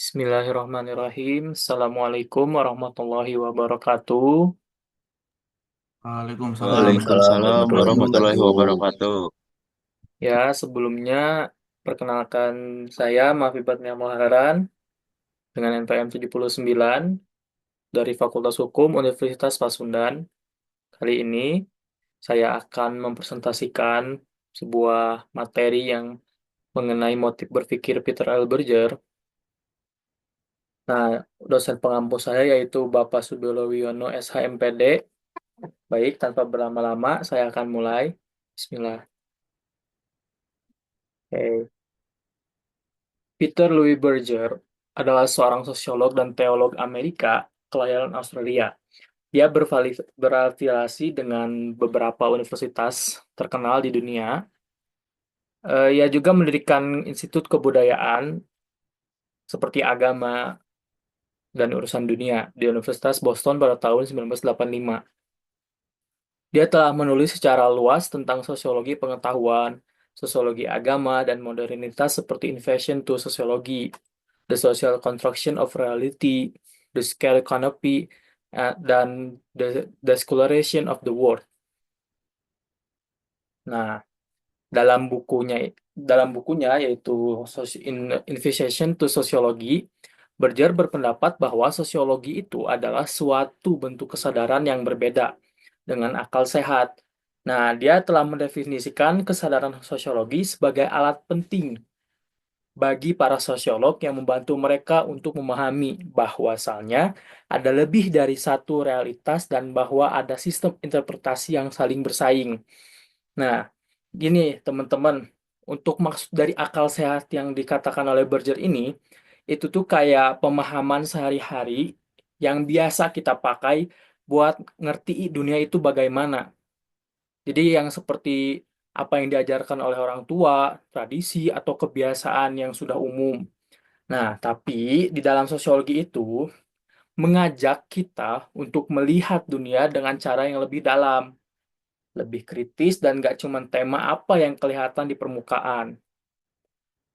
Bismillahirrahmanirrahim. Assalamualaikum warahmatullahi wabarakatuh. Waalaikumsalam Waalaikumsalam warahmatullahi warahmatullahi wabarakatuh. warahmatullahi wabarakatuh. Ya, sebelumnya perkenalkan saya Mahfibat Muharan dengan NPM 79 dari Fakultas Hukum Universitas Pasundan. Kali ini saya akan mempresentasikan sebuah materi yang mengenai motif berpikir Peter L. Berger. Nah, dosen pengampu saya yaitu Bapak Sudolo Wiono SHMPD. Baik, tanpa berlama-lama, saya akan mulai. Bismillah. Oke. Peter Louis Berger adalah seorang sosiolog dan teolog Amerika kelahiran Australia. Dia berafiliasi dengan beberapa universitas terkenal di dunia. Ia juga mendirikan institut kebudayaan seperti agama dan urusan dunia di Universitas Boston pada tahun 1985. Dia telah menulis secara luas tentang sosiologi pengetahuan, sosiologi agama, dan modernitas seperti Invasion to Sociology, The Social Construction of Reality, The Scale Canopy, dan The Descoloration of the World. Nah, dalam bukunya yaitu Invitation to Sociology, Berger berpendapat bahwa sosiologi itu adalah suatu bentuk kesadaran yang berbeda dengan akal sehat. Nah, dia telah mendefinisikan kesadaran sosiologi sebagai alat penting bagi para sosiolog yang membantu mereka untuk memahami bahwasalnya ada lebih dari satu realitas dan bahwa ada sistem interpretasi yang saling bersaing. Nah, gini teman-teman, untuk maksud dari akal sehat yang dikatakan oleh Berger ini, itu tuh kayak pemahaman sehari-hari yang biasa kita pakai buat ngerti dunia itu bagaimana. Jadi yang seperti apa yang diajarkan oleh orang tua, tradisi, atau kebiasaan yang sudah umum. Nah, tapi di dalam sosiologi itu mengajak kita untuk melihat dunia dengan cara yang lebih dalam, lebih kritis, dan gak cuma tema apa yang kelihatan di permukaan.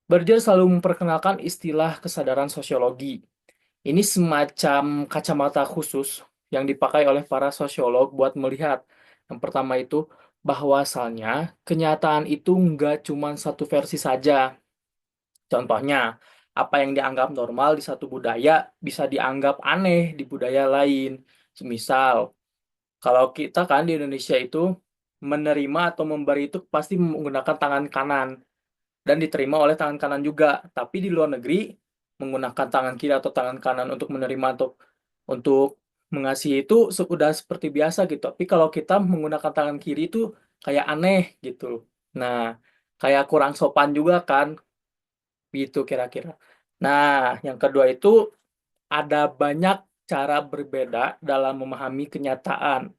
Berger selalu memperkenalkan istilah kesadaran sosiologi. Ini semacam kacamata khusus yang dipakai oleh para sosiolog buat melihat. Yang pertama itu, bahwasalnya kenyataan itu nggak cuma satu versi saja. Contohnya, apa yang dianggap normal di satu budaya bisa dianggap aneh di budaya lain. Semisal, kalau kita kan di Indonesia itu menerima atau memberi itu pasti menggunakan tangan kanan dan diterima oleh tangan kanan juga. Tapi di luar negeri menggunakan tangan kiri atau tangan kanan untuk menerima atau untuk mengasihi itu sudah seperti biasa gitu. Tapi kalau kita menggunakan tangan kiri itu kayak aneh gitu. Nah, kayak kurang sopan juga kan, gitu kira-kira. Nah, yang kedua itu ada banyak cara berbeda dalam memahami kenyataan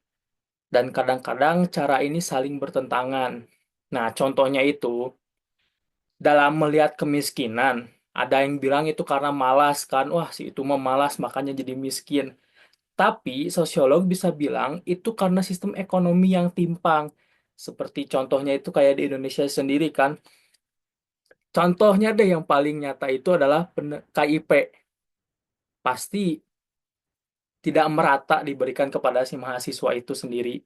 dan kadang-kadang cara ini saling bertentangan. Nah, contohnya itu dalam melihat kemiskinan, ada yang bilang itu karena malas kan, wah si itu mah malas makanya jadi miskin. Tapi sosiolog bisa bilang itu karena sistem ekonomi yang timpang. Seperti contohnya itu kayak di Indonesia sendiri kan. Contohnya deh yang paling nyata itu adalah KIP. Pasti tidak merata diberikan kepada si mahasiswa itu sendiri.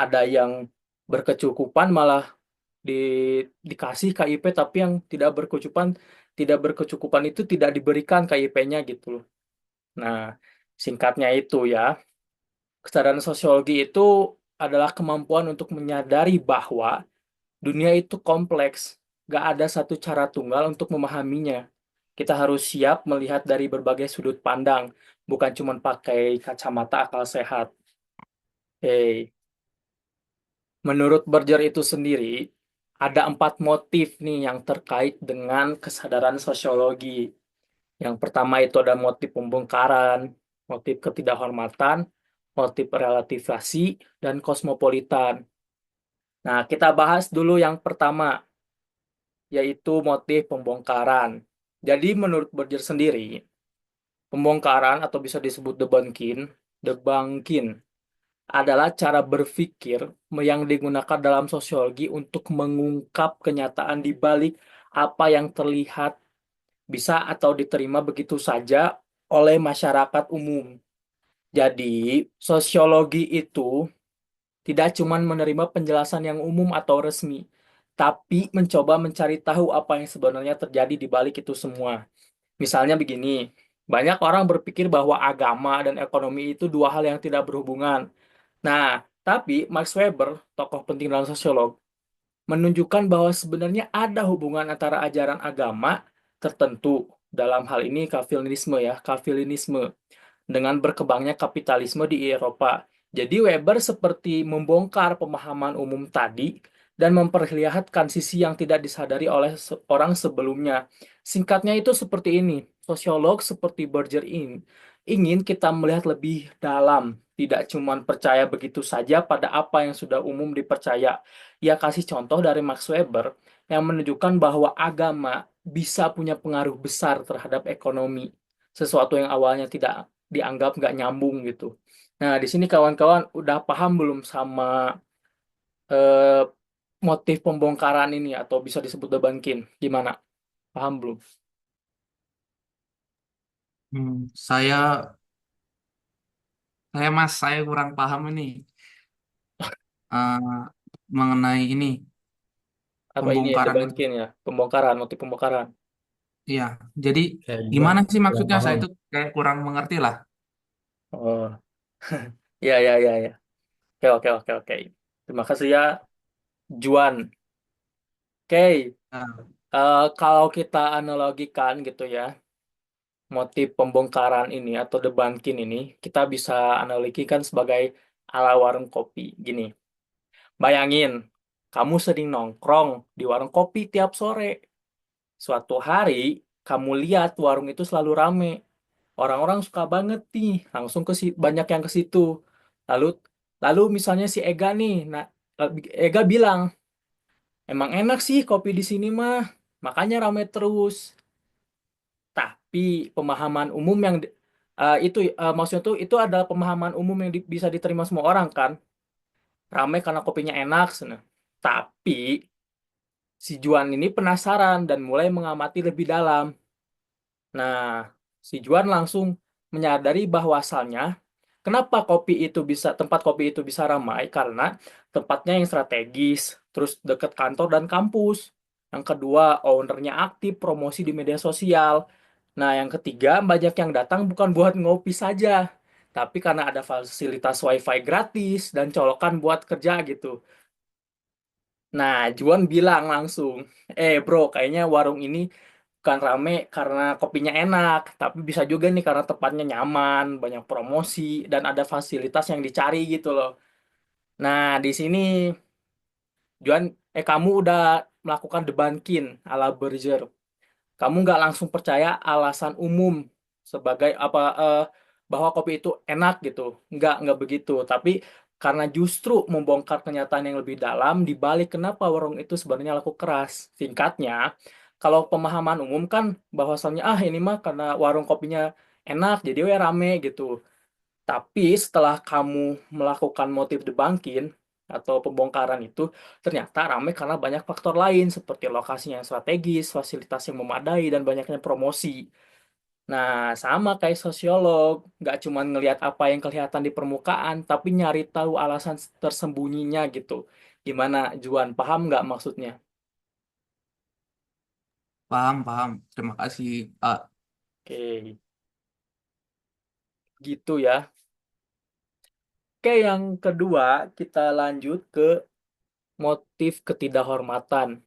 Ada yang berkecukupan malah di, dikasih KIP tapi yang tidak berkecukupan itu tidak diberikan KIP-nya gitu loh. Nah, singkatnya itu ya, kesadaran sosiologi itu adalah kemampuan untuk menyadari bahwa dunia itu kompleks, gak ada satu cara tunggal untuk memahaminya. Kita harus siap melihat dari berbagai sudut pandang, bukan cuma pakai kacamata akal sehat. Hey, menurut Berger itu sendiri, ada 4 motif nih yang terkait dengan kesadaran sosiologi. Yang pertama itu ada motif pembongkaran, motif ketidakhormatan, motif relativasi, dan kosmopolitan. Nah, kita bahas dulu yang pertama, yaitu motif pembongkaran. Jadi menurut Berger sendiri, pembongkaran atau bisa disebut debunking adalah cara berpikir yang digunakan dalam sosiologi untuk mengungkap kenyataan di balik apa yang terlihat bisa atau diterima begitu saja oleh masyarakat umum. Jadi, sosiologi itu tidak cuma menerima penjelasan yang umum atau resmi, tapi mencoba mencari tahu apa yang sebenarnya terjadi di balik itu semua. Misalnya begini, banyak orang berpikir bahwa agama dan ekonomi itu dua hal yang tidak berhubungan. Nah, tapi Max Weber, tokoh penting dalam sosiolog, menunjukkan bahwa sebenarnya ada hubungan antara ajaran agama tertentu, dalam hal ini Calvinisme dengan berkembangnya kapitalisme di Eropa. Jadi Weber seperti membongkar pemahaman umum tadi dan memperlihatkan sisi yang tidak disadari oleh orang sebelumnya. Singkatnya itu seperti ini, sosiolog seperti Berger ini ingin kita melihat lebih dalam, tidak cuma percaya begitu saja pada apa yang sudah umum dipercaya. Ia kasih contoh dari Max Weber yang menunjukkan bahwa agama bisa punya pengaruh besar terhadap ekonomi, sesuatu yang awalnya tidak dianggap nggak nyambung gitu. Nah, di sini kawan-kawan udah paham belum sama eh, motif pembongkaran ini atau bisa disebut debunking? Gimana? Paham belum? Saya saya kurang paham ini eh, mengenai ini Apa ini ya pembongkaran itu. debunking ya? Pembongkaran, motif pembongkaran. Iya, jadi Saya juga gimana sih kurang maksudnya? Saya paham. itu kayak kurang mengerti lah. Oh, ya ya ya ya. Oke oke oke oke. Terima kasih ya, Juan. Oke, Nah, kalau kita analogikan gitu ya, motif pembongkaran ini atau debunking ini, kita bisa analogikan sebagai ala warung kopi. Gini. Bayangin, kamu sering nongkrong di warung kopi tiap sore. Suatu hari, kamu lihat warung itu selalu rame. Orang-orang suka banget nih, langsung banyak yang ke situ. Lalu, lalu misalnya si Ega nih, nah Ega bilang, emang enak sih kopi di sini mah, makanya rame terus. Tapi pemahaman umum yang maksudnya tuh itu adalah pemahaman umum yang bisa diterima semua orang kan, rame karena kopinya enak, sana. Tapi si Juan ini penasaran dan mulai mengamati lebih dalam. Nah, si Juan langsung menyadari bahwasannya kenapa tempat kopi itu bisa ramai karena tempatnya yang strategis, terus dekat kantor dan kampus. Yang kedua, ownernya aktif promosi di media sosial. Nah, yang ketiga, banyak yang datang bukan buat ngopi saja, tapi karena ada fasilitas WiFi gratis dan colokan buat kerja gitu. Nah, Juan bilang langsung, bro, kayaknya warung ini bukan rame karena kopinya enak, tapi bisa juga nih karena tempatnya nyaman, banyak promosi, dan ada fasilitas yang dicari gitu loh. Nah, di sini Juan, kamu udah melakukan debunking ala Berger. Kamu nggak langsung percaya alasan umum sebagai bahwa kopi itu enak gitu. Nggak begitu. Tapi karena justru membongkar kenyataan yang lebih dalam di balik kenapa warung itu sebenarnya laku keras. Singkatnya, kalau pemahaman umum kan bahwasannya ini mah karena warung kopinya enak jadi we rame gitu. Tapi setelah kamu melakukan motif debunking atau pembongkaran itu, ternyata ramai karena banyak faktor lain seperti lokasinya yang strategis, fasilitas yang memadai, dan banyaknya promosi. Nah, sama kayak sosiolog, nggak cuma ngelihat apa yang kelihatan di permukaan, tapi nyari tahu alasan tersembunyinya gitu. Gimana, Juan? Paham nggak maksudnya? paham, paham. Terima kasih. Oke, gitu ya. Oke, yang kedua, kita lanjut ke motif ketidakhormatan.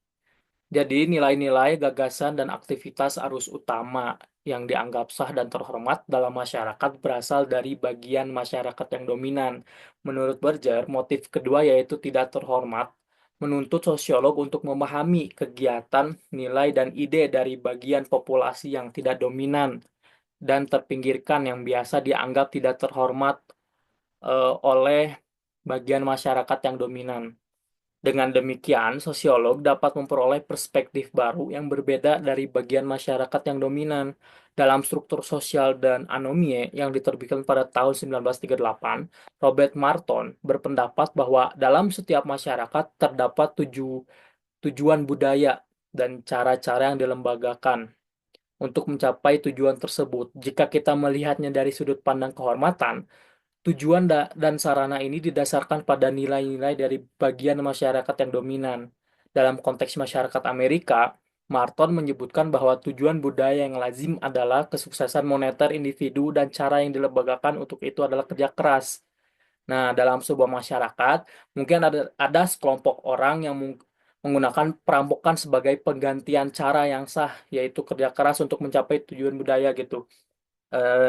Jadi nilai-nilai, gagasan, dan aktivitas arus utama yang dianggap sah dan terhormat dalam masyarakat berasal dari bagian masyarakat yang dominan. Menurut Berger, motif kedua yaitu tidak terhormat, menuntut sosiolog untuk memahami kegiatan, nilai, dan ide dari bagian populasi yang tidak dominan dan terpinggirkan yang biasa dianggap tidak terhormat oleh bagian masyarakat yang dominan. Dengan demikian, sosiolog dapat memperoleh perspektif baru yang berbeda dari bagian masyarakat yang dominan. Dalam struktur sosial dan anomie yang diterbitkan pada tahun 1938, Robert Marton berpendapat bahwa dalam setiap masyarakat terdapat tujuan budaya dan cara-cara yang dilembagakan untuk mencapai tujuan tersebut. Jika kita melihatnya dari sudut pandang kehormatan, tujuan dan sarana ini didasarkan pada nilai-nilai dari bagian masyarakat yang dominan. Dalam konteks masyarakat Amerika, Marton menyebutkan bahwa tujuan budaya yang lazim adalah kesuksesan moneter individu dan cara yang dilembagakan untuk itu adalah kerja keras. Nah, dalam sebuah masyarakat, mungkin ada sekelompok orang yang menggunakan perampokan sebagai penggantian cara yang sah, yaitu kerja keras untuk mencapai tujuan budaya gitu.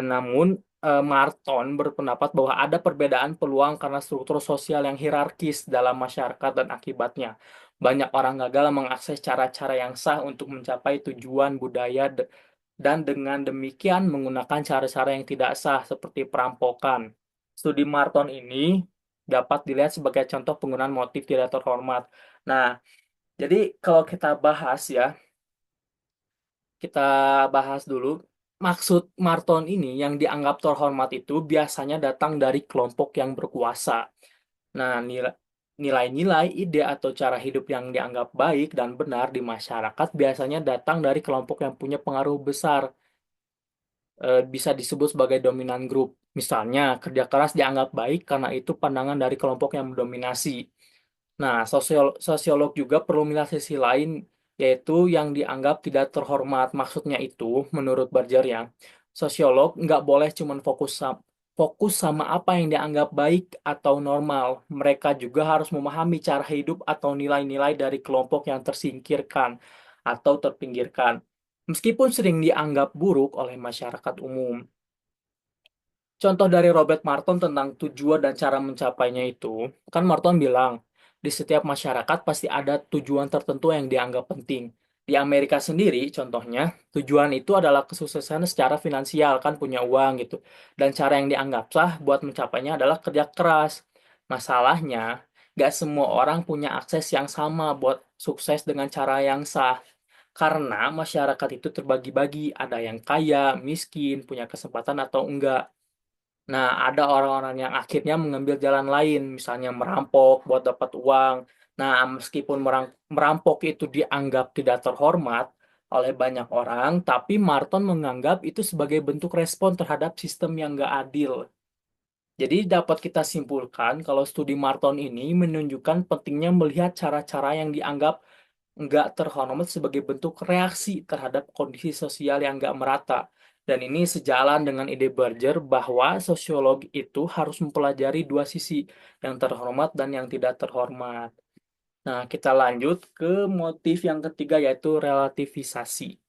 Namun, Marton berpendapat bahwa ada perbedaan peluang karena struktur sosial yang hierarkis dalam masyarakat dan akibatnya. Banyak orang gagal mengakses cara-cara yang sah untuk mencapai tujuan budaya dan dengan demikian menggunakan cara-cara yang tidak sah seperti perampokan. Studi Marton ini dapat dilihat sebagai contoh penggunaan motif tidak terhormat. Nah, jadi kalau kita bahas dulu. Maksud Marton ini yang dianggap terhormat itu biasanya datang dari kelompok yang berkuasa. Nah, nilai-nilai, ide, atau cara hidup yang dianggap baik dan benar di masyarakat biasanya datang dari kelompok yang punya pengaruh besar, bisa disebut sebagai dominan grup. Misalnya, kerja keras dianggap baik karena itu pandangan dari kelompok yang mendominasi. Nah, sosiolog juga perlu melihat sisi lain, yaitu yang dianggap tidak terhormat. Maksudnya itu, menurut Barger ya, sosiolog nggak boleh cuma fokus sama apa yang dianggap baik atau normal. Mereka juga harus memahami cara hidup atau nilai-nilai dari kelompok yang tersingkirkan atau terpinggirkan, meskipun sering dianggap buruk oleh masyarakat umum. Contoh dari Robert Marton tentang tujuan dan cara mencapainya itu, kan Marton bilang, di setiap masyarakat pasti ada tujuan tertentu yang dianggap penting. Di Amerika sendiri, contohnya, tujuan itu adalah kesuksesan secara finansial, kan punya uang gitu. Dan cara yang dianggap sah buat mencapainya adalah kerja keras. Masalahnya, gak semua orang punya akses yang sama buat sukses dengan cara yang sah. Karena masyarakat itu terbagi-bagi, ada yang kaya, miskin, punya kesempatan atau enggak. Nah, ada orang-orang yang akhirnya mengambil jalan lain, misalnya merampok buat dapat uang. Nah, meskipun merampok itu dianggap tidak terhormat oleh banyak orang, tapi Marton menganggap itu sebagai bentuk respon terhadap sistem yang nggak adil. Jadi dapat kita simpulkan kalau studi Marton ini menunjukkan pentingnya melihat cara-cara yang dianggap nggak terhormat sebagai bentuk reaksi terhadap kondisi sosial yang nggak merata. Dan ini sejalan dengan ide Berger bahwa sosiologi itu harus mempelajari dua sisi, yang terhormat dan yang tidak terhormat. Nah, kita lanjut ke motif yang ketiga yaitu relativisasi.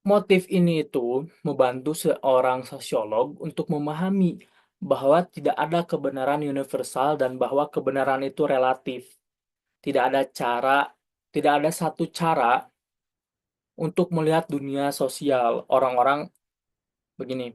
Motif ini itu membantu seorang sosiolog untuk memahami bahwa tidak ada kebenaran universal dan bahwa kebenaran itu relatif. Tidak ada cara, tidak ada satu cara untuk melihat dunia sosial. Begini,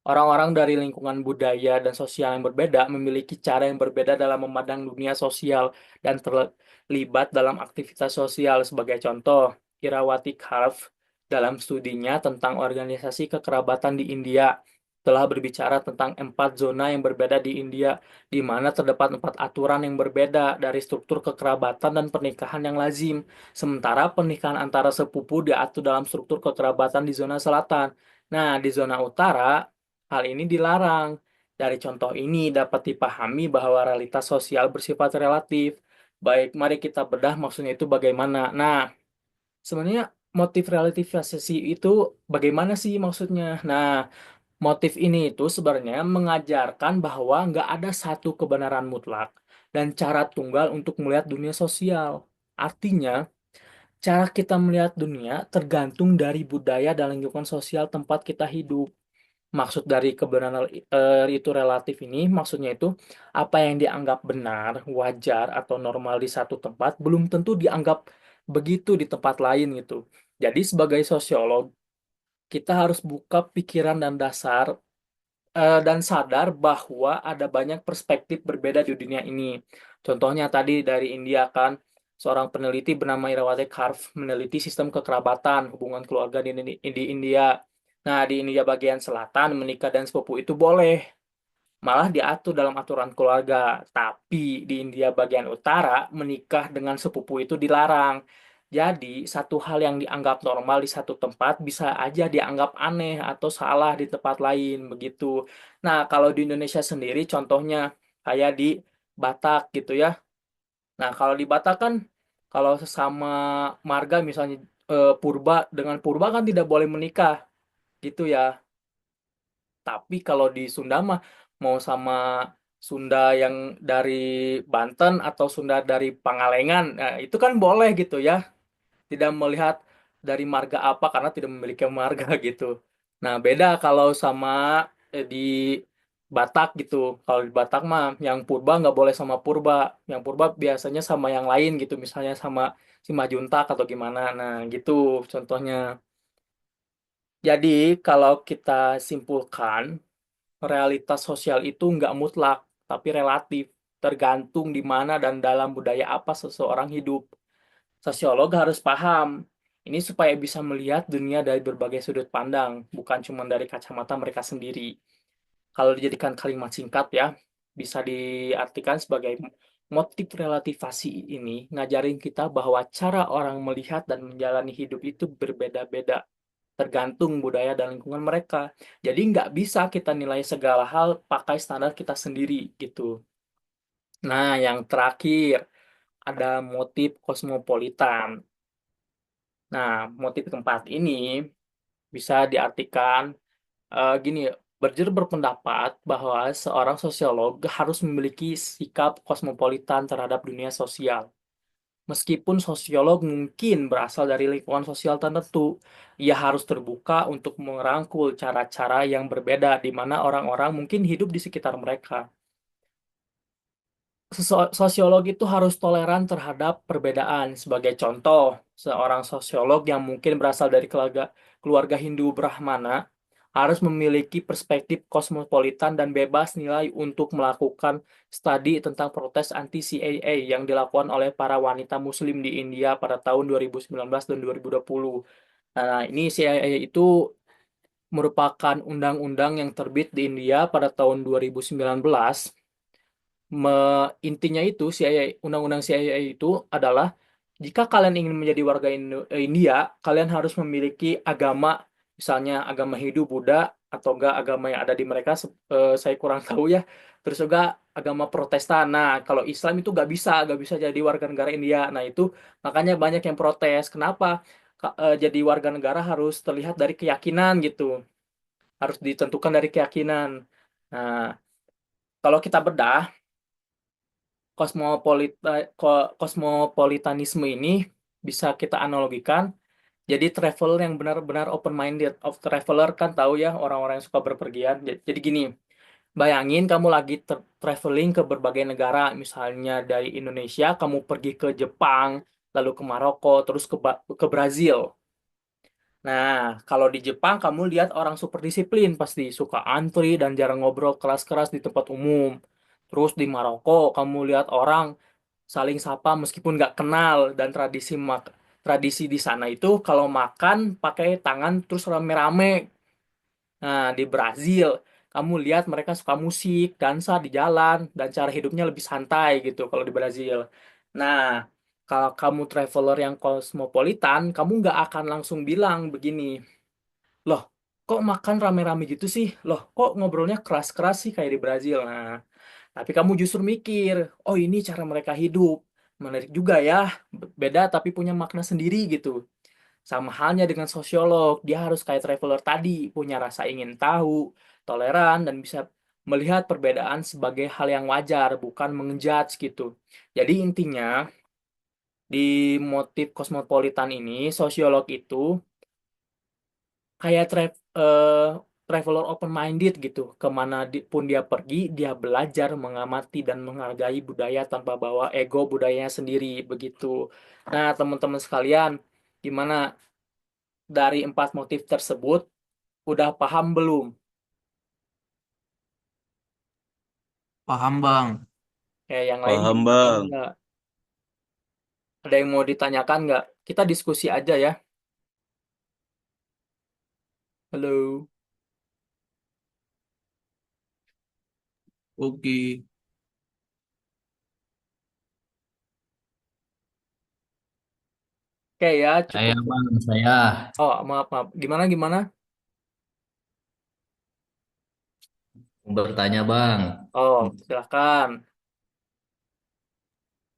orang-orang dari lingkungan budaya dan sosial yang berbeda memiliki cara yang berbeda dalam memandang dunia sosial dan terlibat dalam aktivitas sosial. Sebagai contoh, Irawati Karf dalam studinya tentang organisasi kekerabatan di India telah berbicara tentang 4 zona yang berbeda di India, di mana terdapat 4 aturan yang berbeda dari struktur kekerabatan dan pernikahan yang lazim. Sementara pernikahan antara sepupu diatur dalam struktur kekerabatan di zona selatan. Nah, di zona utara, hal ini dilarang. Dari contoh ini dapat dipahami bahwa realitas sosial bersifat relatif. Baik, mari kita bedah maksudnya itu bagaimana. Nah, sebenarnya motif relativisasi itu bagaimana sih maksudnya? Nah, motif ini itu sebenarnya mengajarkan bahwa nggak ada satu kebenaran mutlak dan cara tunggal untuk melihat dunia sosial. Artinya, cara kita melihat dunia tergantung dari budaya dan lingkungan sosial tempat kita hidup. Maksud dari kebenaran itu relatif ini, maksudnya itu apa yang dianggap benar, wajar, atau normal di satu tempat belum tentu dianggap begitu di tempat lain gitu. Jadi sebagai sosiolog, kita harus buka pikiran dan sadar bahwa ada banyak perspektif berbeda di dunia ini. Contohnya tadi dari India kan, seorang peneliti bernama Irawati Karf meneliti sistem kekerabatan hubungan keluarga di India. Nah, di India bagian selatan menikah dan sepupu itu boleh, malah diatur dalam aturan keluarga. Tapi di India bagian utara menikah dengan sepupu itu dilarang. Jadi, satu hal yang dianggap normal di satu tempat bisa aja dianggap aneh atau salah di tempat lain, begitu. Nah, kalau di Indonesia sendiri, contohnya kayak di Batak gitu ya. Nah, kalau di Batak kan, kalau sesama marga misalnya purba dengan purba kan tidak boleh menikah, gitu ya. Tapi kalau di Sunda mah mau sama Sunda yang dari Banten atau Sunda dari Pangalengan, nah, itu kan boleh gitu ya. Tidak melihat dari marga apa karena tidak memiliki marga gitu. Nah, beda kalau sama di Batak gitu. Kalau di Batak mah yang purba nggak boleh sama purba. Yang purba biasanya sama yang lain gitu. Misalnya sama si Majuntak atau gimana. Nah, gitu contohnya. Jadi, kalau kita simpulkan, realitas sosial itu nggak mutlak, tapi relatif. Tergantung di mana dan dalam budaya apa seseorang hidup. Sosiolog harus paham ini supaya bisa melihat dunia dari berbagai sudut pandang, bukan cuma dari kacamata mereka sendiri. Kalau dijadikan kalimat singkat ya, bisa diartikan sebagai motif relativasi ini ngajarin kita bahwa cara orang melihat dan menjalani hidup itu berbeda-beda, tergantung budaya dan lingkungan mereka. Jadi nggak bisa kita nilai segala hal pakai standar kita sendiri gitu. Nah, yang terakhir ada motif kosmopolitan. Nah, motif keempat ini bisa diartikan gini, Berger berpendapat bahwa seorang sosiolog harus memiliki sikap kosmopolitan terhadap dunia sosial. Meskipun sosiolog mungkin berasal dari lingkungan sosial tertentu, ia harus terbuka untuk merangkul cara-cara yang berbeda di mana orang-orang mungkin hidup di sekitar mereka. Sosiolog itu harus toleran terhadap perbedaan. Sebagai contoh, seorang sosiolog yang mungkin berasal dari keluarga Hindu Brahmana harus memiliki perspektif kosmopolitan dan bebas nilai untuk melakukan studi tentang protes anti-CIA yang dilakukan oleh para wanita Muslim di India pada tahun 2019 dan 2020. Nah, ini CIA itu merupakan undang-undang yang terbit di India pada tahun 2019. Intinya itu CIA, undang-undang CIA itu adalah jika kalian ingin menjadi warga India, kalian harus memiliki agama, misalnya agama Hindu, Buddha, atau enggak agama yang ada di mereka, saya kurang tahu ya. Terus juga agama Protestan. Nah, kalau Islam itu nggak bisa jadi warga negara India. Nah, itu makanya banyak yang protes. Kenapa? Jadi warga negara harus terlihat dari keyakinan gitu, harus ditentukan dari keyakinan. Nah, kalau kita bedah kosmopolitanisme ini bisa kita analogikan jadi traveler yang benar-benar open minded. Of traveler kan tahu ya orang-orang yang suka berpergian. Jadi gini, bayangin kamu lagi traveling ke berbagai negara, misalnya dari Indonesia kamu pergi ke Jepang, lalu ke Maroko, terus ke Brazil. Nah, kalau di Jepang kamu lihat orang super disiplin pasti suka antri dan jarang ngobrol keras-keras di tempat umum. Terus di Maroko kamu lihat orang saling sapa meskipun nggak kenal dan tradisi di sana itu kalau makan pakai tangan terus rame-rame. Nah, di Brazil kamu lihat mereka suka musik, dansa di jalan dan cara hidupnya lebih santai gitu kalau di Brazil. Nah, kalau kamu traveler yang kosmopolitan, kamu nggak akan langsung bilang begini, loh, kok makan rame-rame gitu sih? Loh, kok ngobrolnya keras-keras sih kayak di Brazil? Nah, tapi kamu justru mikir, oh ini cara mereka hidup. Menarik juga ya, beda tapi punya makna sendiri gitu. Sama halnya dengan sosiolog, dia harus kayak traveler tadi, punya rasa ingin tahu, toleran, dan bisa melihat perbedaan sebagai hal yang wajar, bukan mengejudge gitu. Jadi intinya, di motif kosmopolitan ini, sosiolog itu kayak traveler open minded gitu, kemana pun dia pergi dia belajar mengamati dan menghargai budaya tanpa bawa ego budayanya sendiri begitu. Nah, teman-teman sekalian, gimana dari empat motif tersebut udah paham belum? Paham, Bang. Kayak yang lain Paham gimana, paham Bang. nggak? Ada yang mau ditanyakan nggak? Kita diskusi aja ya. Halo. Oke. Oke, Oke ya, Saya cukup. bang, saya Oh, maaf, maaf. Gimana, gimana? bertanya bang. Oh, silakan.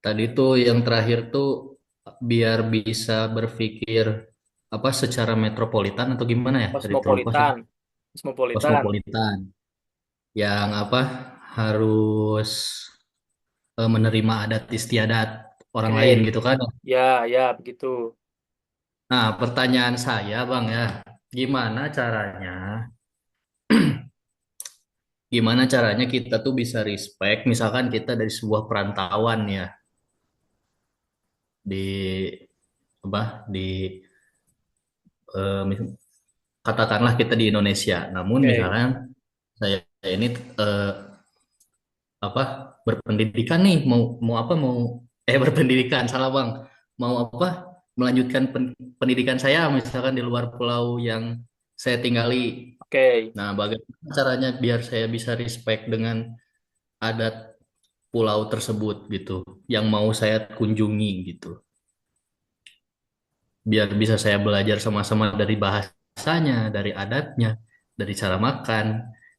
Tadi tuh yang terakhir tuh biar bisa berpikir apa secara metropolitan atau gimana ya? Tadi terlupa sih. Kosmopolitan. Kosmopolitan. Kosmopolitan. Yang apa harus menerima adat istiadat orang lain Oke. gitu kan? Ya, ya, begitu. Nah, pertanyaan saya bang ya, gimana caranya? Gimana caranya kita tuh bisa respect? Misalkan kita dari sebuah perantauan ya di apa di katakanlah kita di Indonesia. Namun Oke. misalkan saya ini eh, apa berpendidikan nih mau apa mau berpendidikan salah bang mau apa melanjutkan pendidikan saya misalkan di luar pulau yang saya tinggali. Oke. Nah, bagaimana caranya biar saya bisa respect dengan adat pulau tersebut gitu yang mau saya kunjungi gitu. Biar bisa saya belajar sama-sama dari bahasanya, dari adatnya, dari cara makan,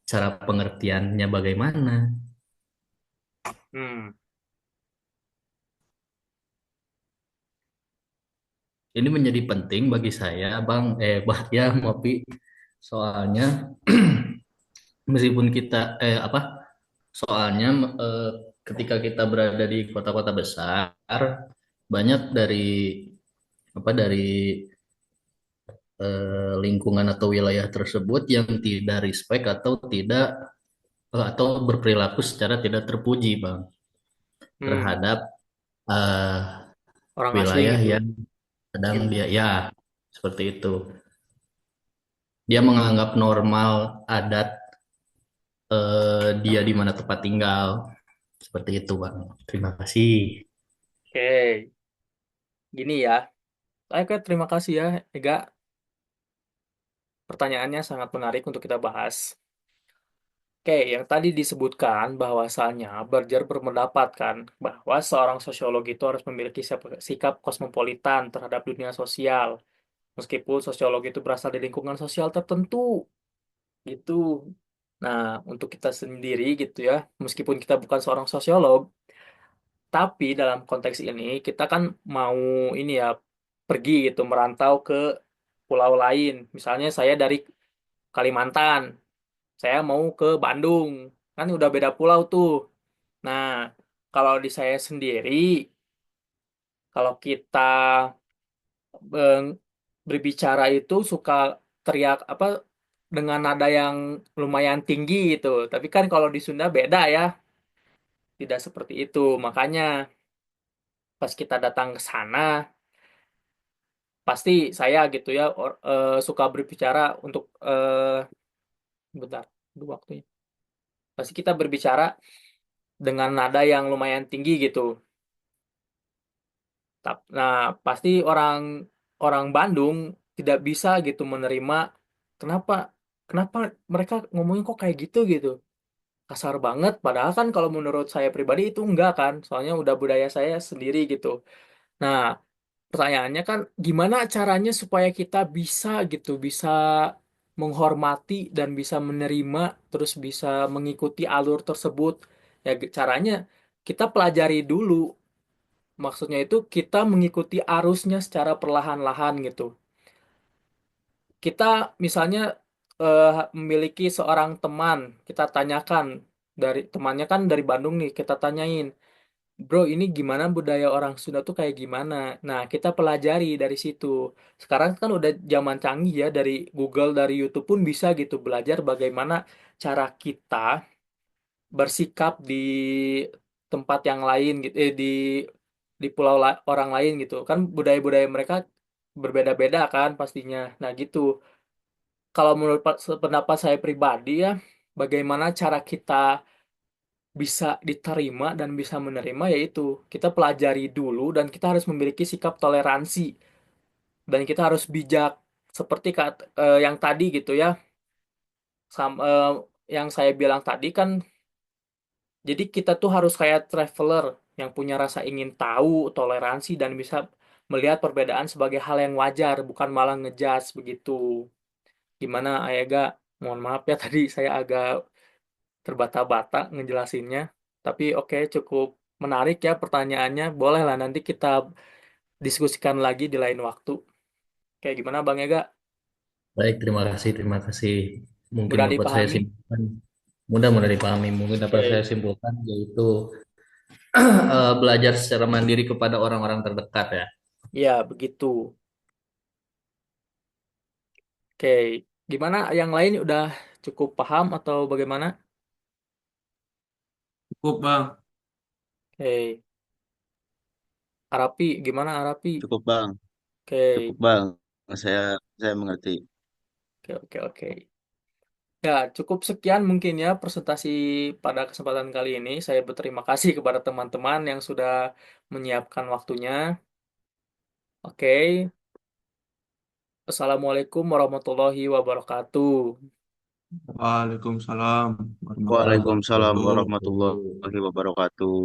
cara pengertiannya bagaimana. Hmm. Ini menjadi penting bagi saya, Bang. Bah, ya, Mopi. Soalnya meskipun kita apa? Soalnya eh, ketika kita berada di kota-kota besar, banyak dari apa dari lingkungan atau wilayah tersebut yang tidak respect atau tidak atau berperilaku secara tidak terpuji, Bang, Hmm. terhadap eh, Orang asing wilayah gitu. yang sedang dia ya seperti itu. Dia menganggap normal adat dia di mana tempat tinggal seperti itu, Bang. Terima kasih. Oke. Gini ya. Oke, terima kasih ya, Ega. Pertanyaannya sangat menarik untuk kita bahas. Oke, yang tadi disebutkan bahwasannya Berger berpendapat kan bahwa seorang sosiolog itu harus memiliki sikap kosmopolitan terhadap dunia sosial, meskipun sosiolog itu berasal dari lingkungan sosial tertentu, gitu. Nah, untuk kita sendiri gitu ya, meskipun kita bukan seorang sosiolog, tapi dalam konteks ini kita kan mau ini ya pergi gitu, merantau ke pulau lain. Misalnya saya dari Kalimantan, saya mau ke Bandung, kan udah beda pulau tuh. Nah, kalau di saya sendiri, kalau kita eh, berbicara itu suka teriak apa dengan nada yang lumayan tinggi gitu. Tapi kan kalau di Sunda beda ya, tidak seperti itu. Makanya pas kita datang ke sana, pasti saya gitu ya suka berbicara untuk bentar, dulu waktunya. Pasti kita berbicara dengan nada yang lumayan tinggi gitu. Nah, pasti orang orang Bandung tidak bisa gitu menerima kenapa kenapa mereka ngomongin kok kayak gitu gitu. Kasar banget padahal kan kalau menurut saya pribadi itu enggak kan. Soalnya udah budaya saya sendiri gitu. Nah, pertanyaannya kan gimana caranya supaya kita bisa gitu, bisa menghormati dan bisa menerima terus bisa mengikuti alur tersebut. Ya caranya kita pelajari dulu. Maksudnya itu kita mengikuti arusnya secara perlahan-lahan gitu. Kita misalnya eh, memiliki seorang teman, kita tanyakan dari temannya kan dari Bandung nih, kita tanyain, bro ini gimana budaya orang Sunda tuh kayak gimana? Nah kita pelajari dari situ. Sekarang kan udah zaman canggih ya dari Google, dari YouTube pun bisa gitu belajar bagaimana cara kita bersikap di tempat yang lain gitu, di pulau orang lain gitu kan budaya-budaya mereka berbeda-beda kan pastinya. Nah gitu. Kalau menurut pendapat saya pribadi ya, bagaimana cara kita bisa diterima dan bisa menerima yaitu kita pelajari dulu dan kita harus memiliki sikap toleransi dan kita harus bijak seperti yang tadi gitu ya. Yang saya bilang tadi kan jadi kita tuh harus kayak traveler yang punya rasa ingin tahu, toleransi dan bisa melihat perbedaan sebagai hal yang wajar, bukan malah ngejudge begitu. Gimana, Ayega? Mohon maaf ya tadi saya agak terbata-bata ngejelasinnya. Tapi oke, cukup menarik ya pertanyaannya. Boleh lah nanti kita diskusikan lagi di lain waktu. Kayak gimana Bang Ega? Baik, terima kasih, terima kasih. Mungkin Mudah dapat saya dipahami? simpulkan, mudah-mudah dipahami. Mungkin dapat saya Oke, simpulkan yaitu belajar secara mandiri kepada orang-orang terdekat ya. ya begitu. Oke, gimana yang lain udah cukup paham atau bagaimana? Cukup bang, Oke, Arapi, gimana Arapi? Cukup Bang, cukup Oke, Bang. Saya mengerti. oke, oke, oke. Ya, cukup sekian mungkin ya presentasi pada kesempatan kali ini. Saya berterima kasih kepada teman-teman yang sudah menyiapkan waktunya. Oke, Assalamualaikum warahmatullahi wabarakatuh. waalaikumsalam warahmatullahi Waalaikumsalam wabarakatuh. warahmatullahi wabarakatuh.